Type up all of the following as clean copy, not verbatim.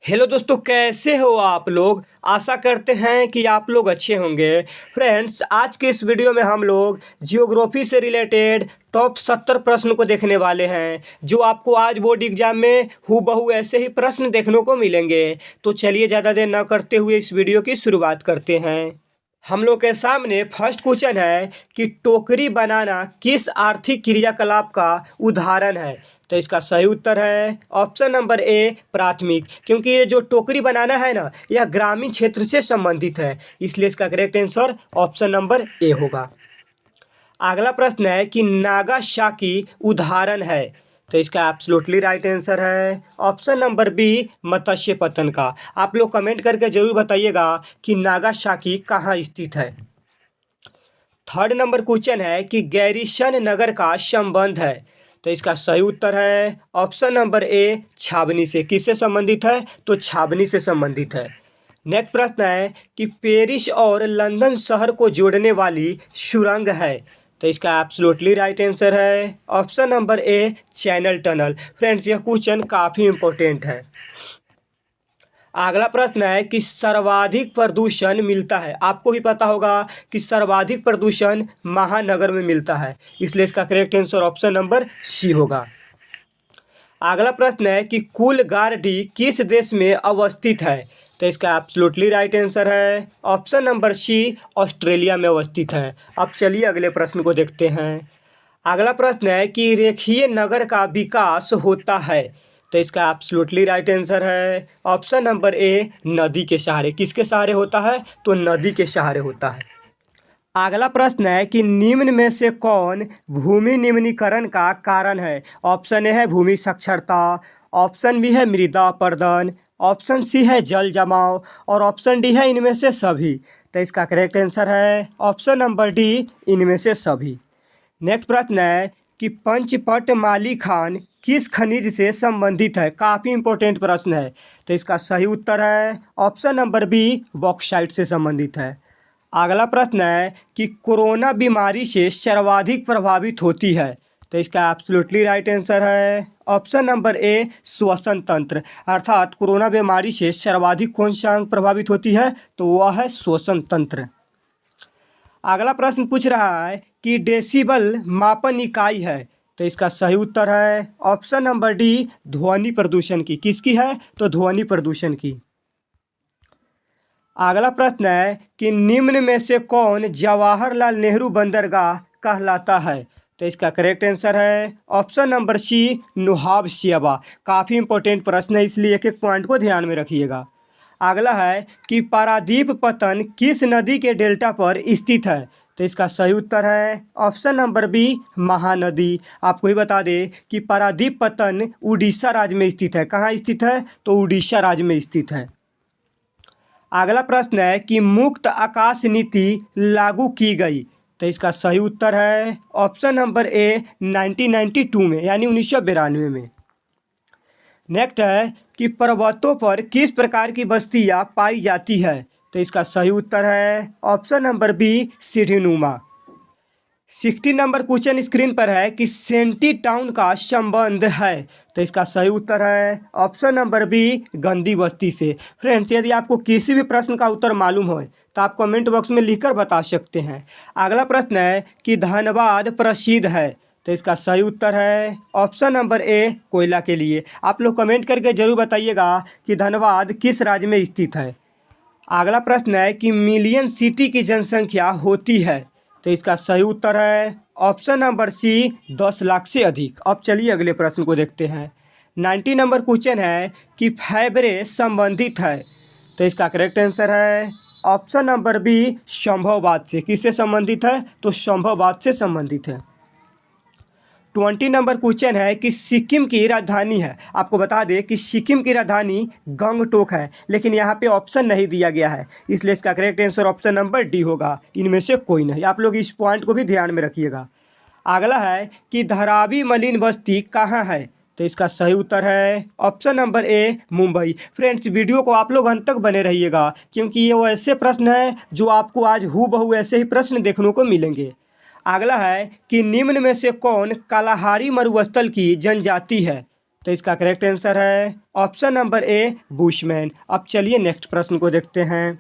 Hello दोस्तों, कैसे हो आप लोग। आशा करते हैं कि आप लोग अच्छे होंगे। फ्रेंड्स, आज के इस वीडियो में हम लोग जियोग्राफी से रिलेटेड टॉप 70 प्रश्न को देखने वाले हैं, जो आपको आज बोर्ड एग्जाम में हूबहू ऐसे ही प्रश्न देखने को मिलेंगे। तो चलिए ज़्यादा देर न करते हुए इस वीडियो की शुरुआत करते हैं। हम लोग के सामने फर्स्ट क्वेश्चन है कि टोकरी बनाना किस आर्थिक क्रियाकलाप का उदाहरण है। तो इसका सही उत्तर है ऑप्शन नंबर ए, प्राथमिक। क्योंकि ये जो टोकरी बनाना है ना, यह ग्रामीण क्षेत्र से संबंधित है, इसलिए इसका correct answer option number A होगा। अगला प्रश्न है कि नागासाकी उदाहरण है। तो इसका एब्सोल्युटली राइट आंसर है ऑप्शन नंबर बी, मत्स्य पतन का। आप लोग कमेंट करके जरूर बताइएगा कि नागासाकी कहाँ स्थित है। थर्ड नंबर क्वेश्चन है कि गैरीसन नगर का संबंध है। तो इसका सही उत्तर है ऑप्शन नंबर ए, छावनी से। किससे संबंधित है? तो छावनी से संबंधित है। नेक्स्ट प्रश्न है कि पेरिस और लंदन शहर को जोड़ने वाली सुरंग है। तो इसका एब्सोल्युटली राइट आंसर है option number A, channel tunnel. Friends, यह क्वेश्चन काफ़ी इंपॉर्टेंट है। अगला प्रश्न है कि सर्वाधिक प्रदूषण मिलता है। आपको भी पता होगा कि सर्वाधिक प्रदूषण महानगर में मिलता है, इसलिए इसका correct answer option number C होगा। अगला प्रश्न है कि कूलगार्डी किस देश में अवस्थित है। तो इसका एब्सोल्युटली राइट आंसर है ऑप्शन नंबर सी, ऑस्ट्रेलिया में अवस्थित है। अब चलिए अगले प्रश्न को देखते हैं। अगला प्रश्न है कि रेखीय नगर का विकास होता है। तो इसका एब्सोल्युटली राइट आंसर है ऑप्शन नंबर ए, नदी के सहारे। किसके सहारे होता है? तो नदी के सहारे होता है। अगला प्रश्न है कि निम्न में से कौन भूमि निम्नीकरण का कारण है। ऑप्शन ए है भूमि साक्षरता, ऑप्शन बी है मृदा अपरदन, ऑप्शन सी है जल जमाव और ऑप्शन डी है इनमें से सभी। तो इसका करेक्ट आंसर है ऑप्शन नंबर डी, इनमें से सभी। नेक्स्ट प्रश्न है कि पंचपट माली खान किस खनिज से संबंधित है। काफ़ी इंपॉर्टेंट प्रश्न है। तो इसका सही उत्तर है ऑप्शन नंबर बी, बॉक्साइट से संबंधित है। अगला प्रश्न है कि कोरोना बीमारी से सर्वाधिक प्रभावित होती है। तो इसका एब्सोल्युटली राइट आंसर है ऑप्शन नंबर ए, श्वसन तंत्र। अर्थात कोरोना बीमारी से सर्वाधिक कौन सा अंग प्रभावित होती है? तो वह है श्वसन तंत्र। अगला प्रश्न पूछ रहा है कि डेसिबल मापन इकाई है। तो इसका सही उत्तर है ऑप्शन नंबर डी, ध्वनि प्रदूषण की। किसकी है? तो ध्वनि प्रदूषण की। अगला प्रश्न है कि निम्न में से कौन जवाहरलाल नेहरू बंदरगाह कहलाता है। तो इसका करेक्ट आंसर है ऑप्शन नंबर सी, नुहाब शियाबा। काफ़ी इंपॉर्टेंट प्रश्न है, इसलिए एक एक पॉइंट को ध्यान में रखिएगा। अगला है कि पारादीप पतन किस नदी के डेल्टा पर स्थित है। तो इसका सही उत्तर है ऑप्शन नंबर बी, महानदी। आपको ही बता दें कि पारादीप पतन उड़ीसा राज्य में स्थित है। कहाँ स्थित है? तो उड़ीसा राज्य में स्थित है। अगला प्रश्न है कि मुक्त आकाश नीति लागू की गई। तो इसका सही उत्तर है ऑप्शन नंबर ए, 1992 में, यानी 1992 में। नेक्स्ट है कि पर्वतों पर किस प्रकार की बस्तियां पाई जाती है। तो इसका सही उत्तर है ऑप्शन नंबर बी, सीढ़ीनुमा। 60 नंबर क्वेश्चन स्क्रीन पर है कि सेंटी टाउन का संबंध है। तो इसका सही उत्तर है ऑप्शन नंबर बी, गंदी बस्ती से। फ्रेंड्स, यदि आपको किसी भी प्रश्न का उत्तर मालूम हो तो आप कमेंट बॉक्स में लिखकर बता सकते हैं। अगला प्रश्न है कि धनबाद प्रसिद्ध है। तो इसका सही उत्तर है ऑप्शन नंबर ए, कोयला के लिए। आप लोग कमेंट करके जरूर बताइएगा कि धनबाद किस राज्य में स्थित है। अगला प्रश्न है कि मिलियन सिटी की जनसंख्या होती है। तो इसका सही उत्तर है ऑप्शन नंबर सी, 10 लाख से अधिक। अब चलिए अगले प्रश्न को देखते हैं। 90 नंबर क्वेश्चन है कि फैबरे संबंधित है। तो इसका करेक्ट आंसर है ऑप्शन नंबर बी, संभववाद से। किससे संबंधित है? तो संभववाद से संबंधित है। 20 नंबर क्वेश्चन है कि सिक्किम की राजधानी है। आपको बता दें कि सिक्किम की राजधानी गंगटोक है, लेकिन यहाँ पे ऑप्शन नहीं दिया गया है, इसलिए इसका correct answer option number D होगा। इनमें से कोई नहीं। आप लोग इस पॉइंट को भी ध्यान में रखिएगा। अगला है कि धारावी मलिन बस्ती कहाँ है। तो इसका सही उत्तर है option number A, Mumbai. Friends, video को आप लोग अंत तक बने रहिएगा, क्योंकि ये वो ऐसे प्रश्न हैं जो आपको आज हूबहू ऐसे ही प्रश्न देखने को मिलेंगे। अगला है कि निम्न में से कौन कालाहारी मरुस्थल की जनजाति है। तो इसका करेक्ट आंसर है ऑप्शन नंबर ए बुशमैन। अब चलिए नेक्स्ट प्रश्न को देखते हैं।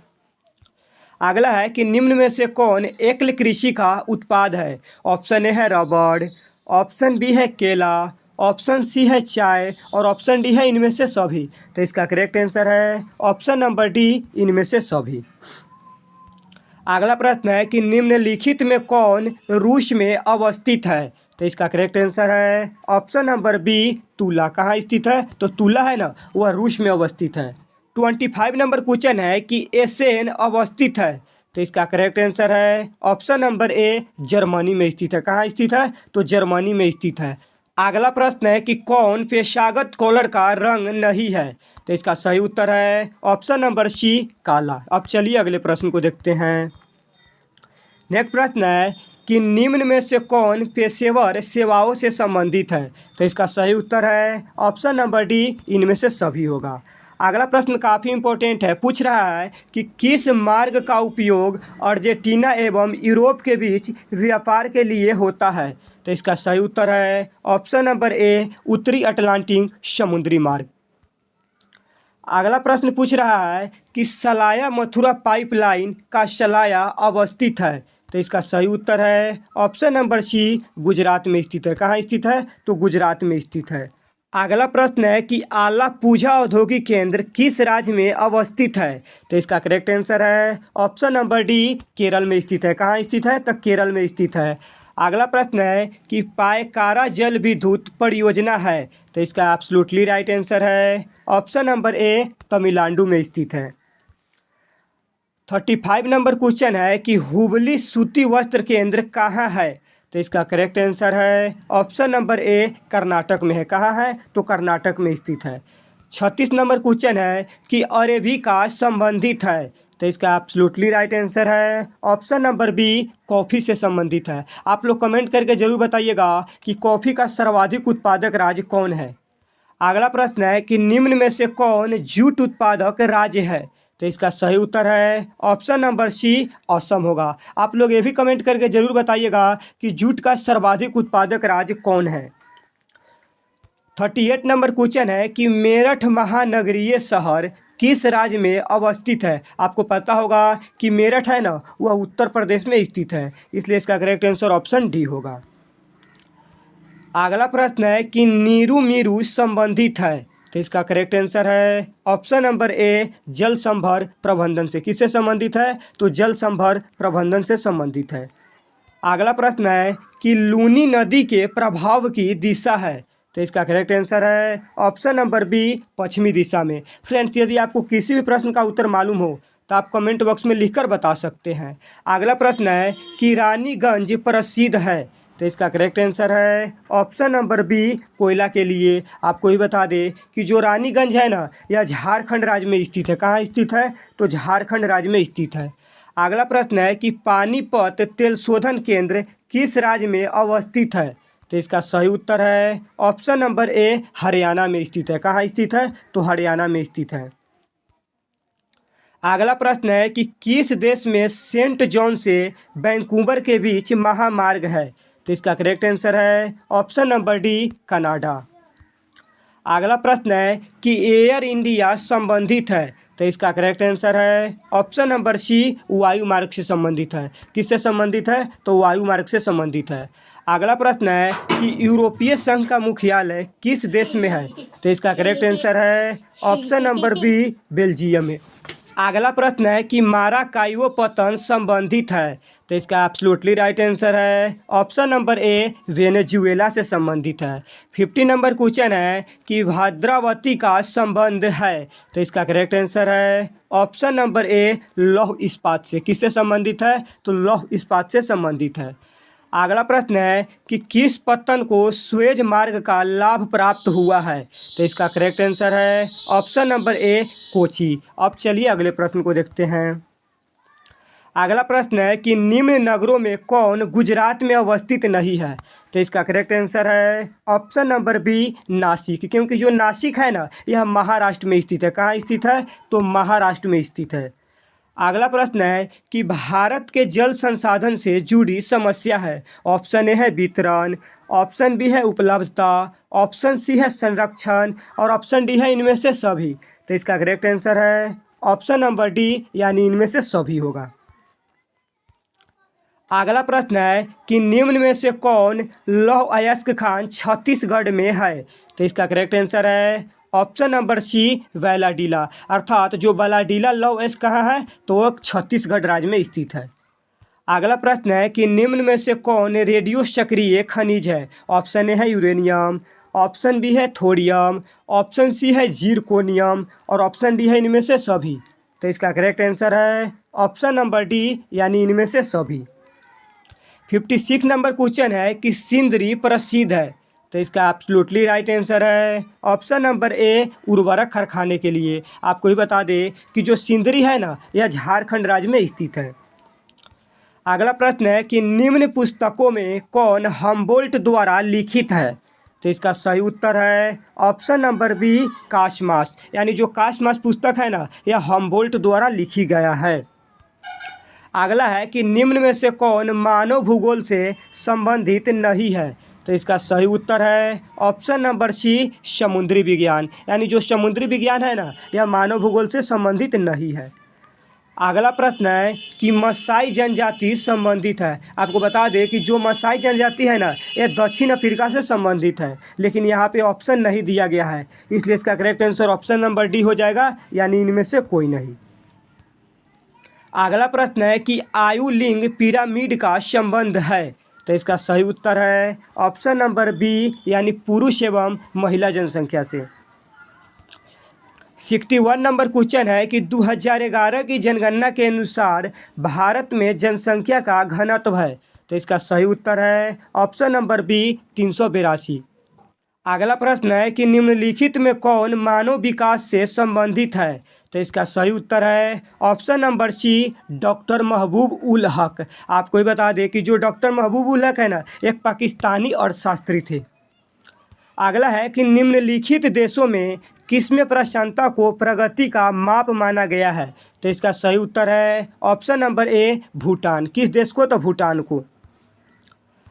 अगला है कि निम्न में से कौन एकल कृषि का उत्पाद है। ऑप्शन ए है रबड़, ऑप्शन बी है केला, ऑप्शन सी है चाय और ऑप्शन डी है इनमें से सभी। तो इसका करेक्ट आंसर है ऑप्शन नंबर डी इनमें से सभी। अगला प्रश्न है कि निम्नलिखित में कौन रूस में अवस्थित है। तो इसका करेक्ट आंसर है ऑप्शन नंबर बी तुला। कहाँ स्थित है, तो तुला है ना, वह रूस में अवस्थित है। 25 नंबर क्वेश्चन है कि एसेन अवस्थित है। तो इसका करेक्ट आंसर है ऑप्शन नंबर ए जर्मनी में स्थित है। कहाँ स्थित है, तो जर्मनी में स्थित है। अगला प्रश्न है कि कौन पेशागत कॉलर का रंग नहीं है। तो इसका सही उत्तर है ऑप्शन नंबर सी काला। अब चलिए अगले प्रश्न को देखते हैं। नेक्स्ट प्रश्न है कि निम्न में से कौन पेशेवर सेवाओं से संबंधित है। तो इसका सही उत्तर है ऑप्शन नंबर डी इनमें से सभी होगा। अगला प्रश्न काफ़ी इंपॉर्टेंट है, पूछ रहा है कि किस मार्ग का उपयोग अर्जेंटीना एवं यूरोप के बीच व्यापार के लिए होता है। तो इसका सही उत्तर है ऑप्शन नंबर ए उत्तरी अटलांटिक समुद्री मार्ग। अगला प्रश्न पूछ रहा है कि सलाया मथुरा पाइपलाइन का सलाया अवस्थित है। तो इसका सही उत्तर है ऑप्शन नंबर सी गुजरात में स्थित है। कहाँ स्थित है, तो गुजरात में स्थित है। अगला प्रश्न है कि आलापूझा औद्योगिक केंद्र किस राज्य में अवस्थित है। तो इसका करेक्ट आंसर है ऑप्शन नंबर डी केरल में स्थित है। कहाँ स्थित है, तो केरल में स्थित है। अगला प्रश्न है कि पायकारा जल विद्युत परियोजना है। तो इसका एब्सोल्युटली राइट आंसर है ऑप्शन नंबर ए तमिलनाडु में स्थित है। 35 नंबर क्वेश्चन है कि हुबली सूती वस्त्र केंद्र कहाँ है। तो इसका करेक्ट आंसर है ऑप्शन नंबर ए कर्नाटक में है। कहाँ है, तो कर्नाटक में स्थित है। 36 नंबर क्वेश्चन है कि अरेबिका संबंधित है। तो इसका एब्सोल्युटली राइट आंसर है ऑप्शन नंबर बी कॉफ़ी से संबंधित है। आप लोग कमेंट करके ज़रूर बताइएगा कि कॉफ़ी का सर्वाधिक उत्पादक राज्य कौन है। अगला प्रश्न है कि निम्न में से कौन जूट उत्पादक राज्य है। तो इसका सही उत्तर है ऑप्शन नंबर सी असम होगा। आप लोग ये भी कमेंट करके ज़रूर बताइएगा कि जूट का सर्वाधिक उत्पादक राज्य कौन है। 38 नंबर क्वेश्चन है कि मेरठ महानगरीय शहर किस राज्य में अवस्थित है। आपको पता होगा कि मेरठ है ना, वह उत्तर प्रदेश में स्थित है, इसलिए इसका करेक्ट आंसर ऑप्शन डी होगा। अगला प्रश्न है कि नीरू मीरू संबंधित है। तो इसका करेक्ट आंसर है ऑप्शन नंबर ए जल संभर प्रबंधन से। किससे संबंधित है, तो जल संभर प्रबंधन से संबंधित है। अगला प्रश्न है कि लूनी नदी के प्रभाव की दिशा है। तो इसका करेक्ट आंसर है ऑप्शन नंबर बी पश्चिमी दिशा में। फ्रेंड्स, यदि आपको किसी भी प्रश्न का उत्तर मालूम हो तो आप कमेंट बॉक्स में लिखकर बता सकते हैं। अगला प्रश्न है कि रानीगंज प्रसिद्ध है। तो इसका करेक्ट आंसर है ऑप्शन नंबर बी कोयला के लिए। आपको ही बता दें कि जो रानीगंज है ना, यह झारखंड राज्य में स्थित है। कहाँ स्थित है, तो झारखंड राज्य में स्थित है। अगला प्रश्न है कि पानीपत तेल शोधन केंद्र किस राज्य में अवस्थित है। तो इसका सही उत्तर है ऑप्शन नंबर ए हरियाणा में स्थित है। कहाँ स्थित है, तो हरियाणा में स्थित है। अगला प्रश्न है कि किस देश में सेंट जॉन से वैंकूवर के बीच महामार्ग है। तो इसका करेक्ट आंसर है ऑप्शन नंबर डी कनाडा। अगला प्रश्न है कि एयर इंडिया संबंधित है। तो इसका करेक्ट आंसर है ऑप्शन नंबर सी वायु मार्ग से संबंधित है। किससे संबंधित है, तो वायु मार्ग से संबंधित है। अगला प्रश्न है कि यूरोपीय संघ का मुख्यालय किस देश में है। तो इसका करेक्ट आंसर है ऑप्शन नंबर बी बेल्जियम में। अगला प्रश्न है कि माराकाइवो पतन संबंधित है। तो इसका एब्सोल्युटली राइट आंसर है ऑप्शन नंबर ए वेनेजुएला से संबंधित है। 50 नंबर क्वेश्चन है कि भद्रावती का संबंध है। तो इसका करेक्ट आंसर है ऑप्शन नंबर ए लौह इस्पात से। किससे संबंधित है, तो लौह इस्पात से संबंधित है। अगला प्रश्न है कि किस पत्तन को स्वेज मार्ग का लाभ प्राप्त हुआ है। तो इसका करेक्ट आंसर है ऑप्शन नंबर ए कोची। अब चलिए अगले प्रश्न को देखते हैं। अगला प्रश्न है कि निम्न नगरों में कौन गुजरात में अवस्थित नहीं है। तो इसका करेक्ट आंसर है ऑप्शन नंबर बी नासिक, क्योंकि जो नासिक है ना, यह महाराष्ट्र में स्थित है। कहाँ स्थित है, तो महाराष्ट्र में स्थित है। अगला प्रश्न है कि भारत के जल संसाधन से जुड़ी समस्या है। ऑप्शन ए है वितरण, ऑप्शन बी है उपलब्धता, ऑप्शन सी है संरक्षण और ऑप्शन डी है इनमें से सभी। तो इसका करेक्ट आंसर है ऑप्शन नंबर डी यानी इनमें से सभी होगा। अगला प्रश्न है कि निम्न में से कौन लौह अयस्क खान छत्तीसगढ़ में है। तो इसका करेक्ट आंसर है ऑप्शन नंबर सी बैलाडीला, अर्थात जो बैलाडीला लौह अयस्क कहाँ है तो वो छत्तीसगढ़ राज्य में स्थित है। अगला प्रश्न है कि निम्न में से कौन रेडियो सक्रिय खनिज है। ऑप्शन ए है यूरेनियम, ऑप्शन बी है थोरियम, ऑप्शन सी है जीरकोनियम और ऑप्शन डी है इनमें से सभी। तो इसका करेक्ट आंसर है ऑप्शन नंबर डी यानी इनमें से सभी। 56 नंबर क्वेश्चन है कि सिंदरी प्रसिद्ध है। तो इसका एब्सोल्युटली राइट आंसर है ऑप्शन नंबर ए उर्वरक कारखाने के लिए। आपको ही बता दें कि जो सिंदरी है ना यह झारखंड राज्य में स्थित है। अगला प्रश्न है कि निम्न पुस्तकों में कौन हम्बोल्ट द्वारा लिखित है। तो इसका सही उत्तर है ऑप्शन नंबर बी कास्मास, यानी जो कास्मास पुस्तक है ना यह हम्बोल्ट द्वारा लिखी गया है। अगला है कि निम्न में से कौन मानव भूगोल से संबंधित नहीं है। तो इसका सही उत्तर है ऑप्शन नंबर सी समुद्री विज्ञान, यानी जो समुद्री विज्ञान है ना यह मानव भूगोल से संबंधित नहीं है। अगला प्रश्न है कि मसाई जनजाति संबंधित है। आपको बता दें कि जो मसाई जनजाति है ना यह दक्षिण अफ्रीका से संबंधित है, लेकिन यहाँ पे ऑप्शन नहीं दिया गया है, इसलिए इसका correct answer option number D हो जाएगा, यानी इनमें से कोई नहीं। अगला प्रश्न है कि आयु लिंग पिरामिड का संबंध है। तो इसका सही उत्तर है ऑप्शन नंबर बी यानी पुरुष एवं महिला जनसंख्या से। 61 नंबर क्वेश्चन है कि 2011 की जनगणना के अनुसार भारत में जनसंख्या का घनत्व है। तो इसका सही उत्तर है ऑप्शन नंबर बी 382। अगला प्रश्न है कि निम्नलिखित में कौन मानव विकास से संबंधित है। तो इसका सही उत्तर है ऑप्शन नंबर सी डॉक्टर महबूब उल हक। आपको ही बता दें कि जो डॉक्टर महबूब उल हक है ना एक पाकिस्तानी अर्थशास्त्री थे। अगला है कि निम्नलिखित देशों में किसमें प्रशांतता को प्रगति का माप माना गया है। तो इसका सही उत्तर है ऑप्शन नंबर ए भूटान। किस देश को? तो भूटान को।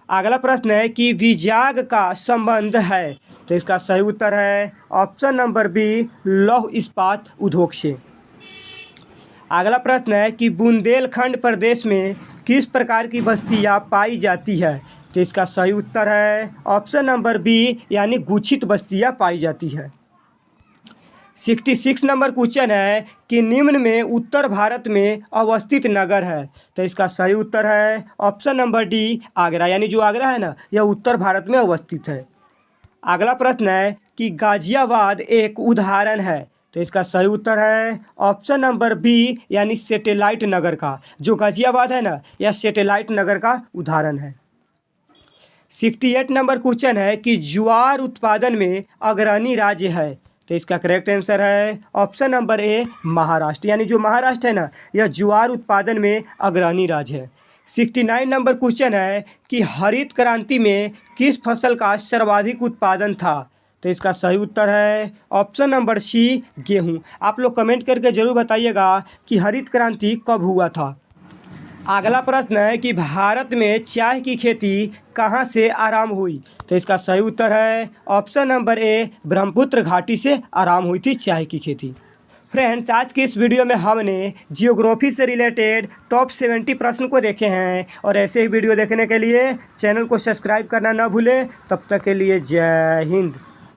अगला प्रश्न है कि विजाग का संबंध है। तो इसका सही उत्तर है ऑप्शन नंबर बी लौह इस्पात उद्योग से। अगला प्रश्न है कि बुंदेलखंड प्रदेश में किस प्रकार की बस्तियां पाई जाती है। तो इसका सही उत्तर है ऑप्शन नंबर बी यानी गुच्छित बस्तियां पाई जाती है। 66 नंबर क्वेश्चन है कि निम्न में उत्तर भारत में अवस्थित नगर है। तो इसका सही उत्तर है ऑप्शन नंबर डी आगरा, यानी जो आगरा है ना यह उत्तर भारत में अवस्थित है। अगला प्रश्न है कि गाजियाबाद एक उदाहरण है। तो इसका सही उत्तर है ऑप्शन नंबर बी यानी सैटेलाइट नगर का। जो गाजियाबाद है ना यह सैटेलाइट नगर का उदाहरण है। 68 नंबर क्वेश्चन है कि ज्वार उत्पादन में अग्रणी राज्य है। तो इसका करेक्ट आंसर है ऑप्शन नंबर ए महाराष्ट्र, यानी जो महाराष्ट्र है ना यह ज्वार उत्पादन में अग्रणी राज्य है। 69 नंबर क्वेश्चन है कि हरित क्रांति में किस फसल का सर्वाधिक उत्पादन था। तो इसका सही उत्तर है ऑप्शन नंबर सी गेहूँ। आप लोग कमेंट करके ज़रूर बताइएगा कि हरित क्रांति कब हुआ था। अगला प्रश्न है कि भारत में चाय की खेती कहाँ से आरंभ हुई। तो इसका सही उत्तर है ऑप्शन नंबर ए ब्रह्मपुत्र घाटी से आरंभ हुई थी चाय की खेती। फ्रेंड्स, आज की इस वीडियो में हमने जियोग्राफी से रिलेटेड टॉप 70 प्रश्न को देखे हैं, और ऐसे ही वीडियो देखने के लिए चैनल को सब्सक्राइब करना ना भूलें। तब तक के लिए जय हिंद।